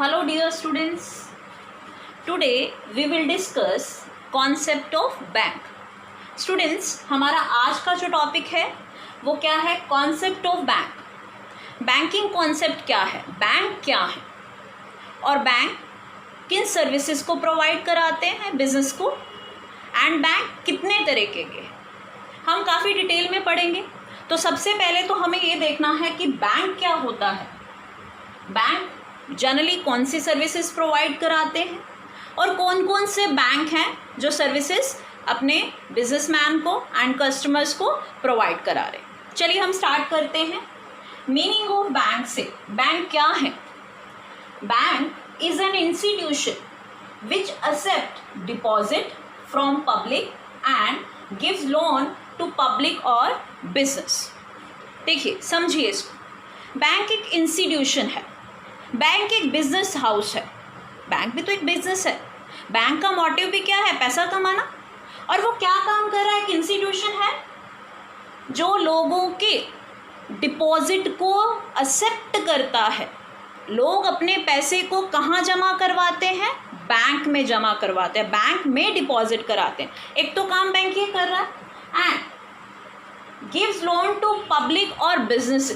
Hello dear students, today we will discuss concept of bank. Students, हमारा आज का जो टॉपिक है वो क्या है? Concept of bank. Banking concept क्या है, बैंक क्या है और बैंक किन सर्विसेज को प्रोवाइड कराते हैं बिजनेस को, एंड बैंक कितने तरीके के हम काफ़ी डिटेल में पढ़ेंगे. तो सबसे पहले तो हमें ये देखना है कि बैंक क्या होता है, बैंक जनरली कौन सी सर्विसेज प्रोवाइड कराते हैं और कौन कौन से बैंक हैं जो सर्विसेज अपने बिजनेसमैन को एंड कस्टमर्स को प्रोवाइड करा रहे हैं. चलिए हम स्टार्ट करते हैं मीनिंग ऑफ बैंक से. बैंक क्या है? Bank is an institution which accept deposit from public and gives loan to public और बिजनेस. देखिए समझिए इसको. बैंक एक इंस्टीट्यूशन है, बैंक एक बिजनेस हाउस है. बैंक भी तो एक बिजनेस है. बैंक का मोटिव भी क्या है? पैसा कमाना. और वो क्या काम कर रहा है? एक इंस्टीट्यूशन है जो लोगों के डिपॉजिट को एक्सेप्ट करता है. लोग अपने पैसे को कहाँ जमा करवाते हैं? बैंक में जमा करवाते हैं, बैंक में डिपॉजिट कराते हैं. एक तो काम बैंक ये कर रहा है. And gives loan to public और बिजनेस.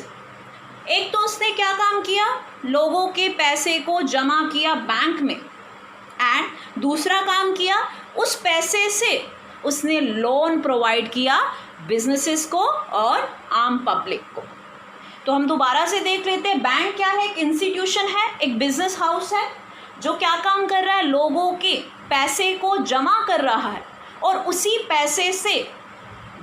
एक तो उसने क्या काम किया? लोगों के पैसे को जमा किया बैंक में. एंड दूसरा काम किया, उस पैसे से उसने लोन प्रोवाइड किया बिजनेसेस को और आम पब्लिक को. तो हम दोबारा से देख लेते हैं. बैंक क्या है? एक इंस्टीट्यूशन है, एक बिजनेस हाउस है जो क्या काम कर रहा है? लोगों के पैसे को जमा कर रहा है और उसी पैसे से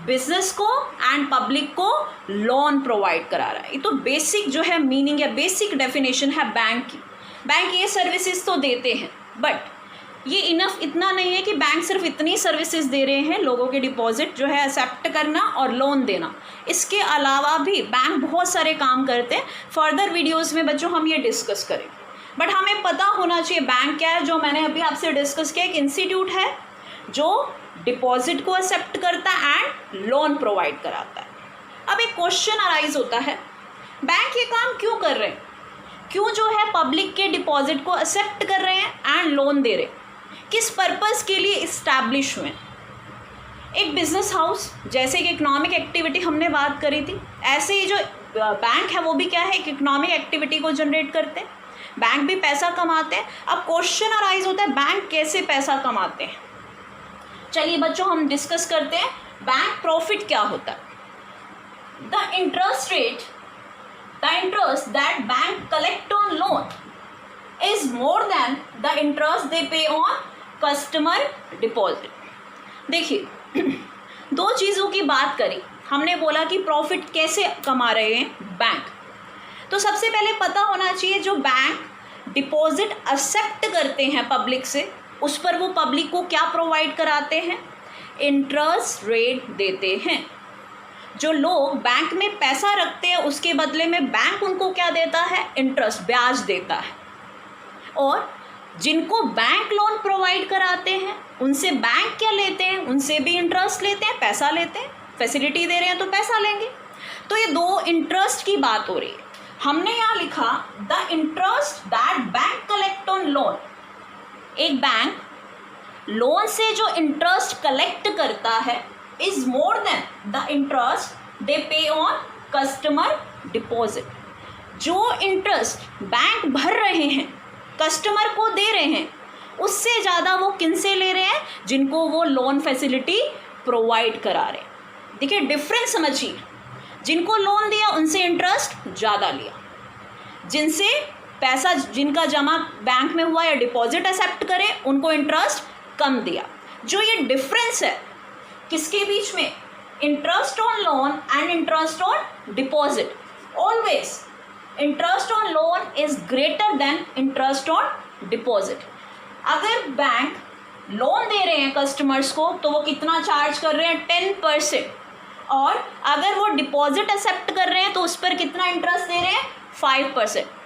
बिजनेस को एंड पब्लिक को लोन प्रोवाइड करा रहा है. ये तो बेसिक जो है मीनिंग या बेसिक डेफिनेशन है बैंक की. बैंक ये सर्विसेज तो देते हैं, बट ये इतना नहीं है कि बैंक सिर्फ इतनी सर्विसेज दे रहे हैं, लोगों के डिपॉजिट जो है एक्सेप्ट करना और लोन देना. इसके अलावा भी बैंक बहुत सारे काम करते हैं. फर्दर वीडियोस में बच्चों हम ये डिस्कस करें, बट हमें पता होना चाहिए बैंक क्या है. जो मैंने अभी आपसे डिस्कस किया, एक इंस्टीट्यूट है जो डिपॉजिट को एक्सेप्ट करता है एंड लोन प्रोवाइड कराता है. अब एक क्वेश्चन अराइज होता है, बैंक ये काम क्यों कर रहे हैं? क्यों जो है पब्लिक के डिपॉजिट को एक्सेप्ट कर रहे हैं एंड लोन दे रहे हैं? किस पर्पस के लिए इस्टेब्लिश हुए? एक बिजनेस हाउस जैसे कि इकोनॉमिक एक्टिविटी हमने बात करी थी, ऐसे ही जो बैंक है वो भी क्या है? एक इकोनॉमिक एक्टिविटी को जनरेट करते हैं. बैंक भी पैसा कमाते हैं. अब क्वेश्चन अराइज होता है, बैंक कैसे पैसा कमाते हैं? चलिए बच्चों हम डिस्कस करते हैं. बैंक प्रॉफिट क्या होता है? The interest that bank collect on loan is more than the interest they pay on customer deposit. देखिए दो चीज़ों की बात करी. हमने बोला कि प्रॉफिट कैसे कमा रहे हैं बैंक. तो सबसे पहले पता होना चाहिए जो बैंक डिपॉजिट एक्सेप्ट करते हैं पब्लिक से, उस पर वो पब्लिक को क्या प्रोवाइड कराते हैं? इंटरेस्ट रेट देते हैं. जो लोग बैंक में पैसा रखते हैं उसके बदले में बैंक उनको क्या देता है? इंटरेस्ट, ब्याज देता है. और जिनको बैंक लोन प्रोवाइड कराते हैं उनसे बैंक क्या लेते हैं? उनसे भी इंटरेस्ट लेते हैं, पैसा लेते हैं. फैसिलिटी दे रहे हैं तो पैसा लेंगे. तो ये दो इंटरेस्ट की बात हो रही है. हमने यहाँ लिखा the interest that bank collect on loan. एक बैंक लोन से जो इंटरेस्ट कलेक्ट करता है is more than the interest they pay on customer deposit. जो इंटरेस्ट बैंक भर रहे हैं, कस्टमर को दे रहे हैं, उससे ज़्यादा वो किन से ले रहे हैं? जिनको वो लोन फैसिलिटी प्रोवाइड करा रहे हैं. देखिए डिफरेंस समझिए. जिनको लोन दिया उनसे इंटरेस्ट ज़्यादा लिया, जिनसे पैसा जिनका जमा बैंक में हुआ या डिपॉजिट एक्सेप्ट करे उनको इंटरेस्ट कम दिया. जो ये डिफरेंस है किसके बीच में? Interest on loan and interest on deposit. Always interest on loan is greater than interest on deposit. अगर बैंक लोन दे रहे हैं कस्टमर्स को तो वो कितना चार्ज कर रहे हैं? 10%. और अगर वो डिपॉजिट एक्सेप्ट कर रहे हैं तो उस पर कितना इंटरेस्ट दे रहे हैं? 5%.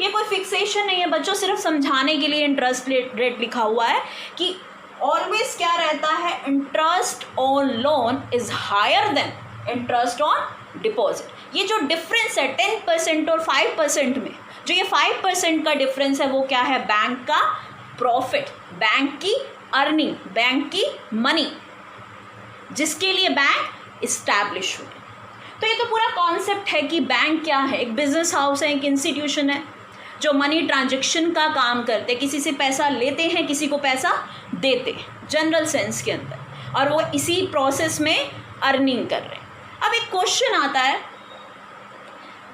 ये कोई फिक्सेशन नहीं है बच्चों, सिर्फ समझाने के लिए इंटरेस्ट रेट लिखा हुआ है कि ऑलवेज क्या रहता है? Interest on loan is higher than interest on deposit. ये जो डिफरेंस है 10% और 5% में, जो ये 5% का डिफरेंस है वो क्या है, बैंक का प्रॉफिट, बैंक की अर्निंग, बैंक की मनी, जिसके लिए बैंक इस्टेब्लिश हुए। तो ये तो पूरा कॉन्सेप्ट है कि बैंक क्या है, एक बिजनेस हाउस है, एक इंस्टीट्यूशन है जो मनी ट्रांजैक्शन का काम करते, किसी से पैसा लेते हैं, किसी को पैसा देते हैं जनरल सेंस के अंदर, और वो इसी प्रोसेस में अर्निंग कर रहे हैं। अब एक क्वेश्चन आता है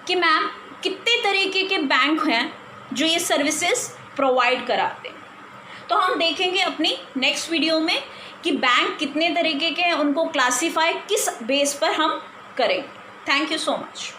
कि मैम कितने तरीके के बैंक हैं जो ये सर्विसेज प्रोवाइड कराते हैं। तो हम देखेंगे अपनी नेक्स्ट वीडियो में कि बैंक कितने तरीके के हैं, उनको क्लासीफाई किस बेस पर हम करेंगे। Thank you so much.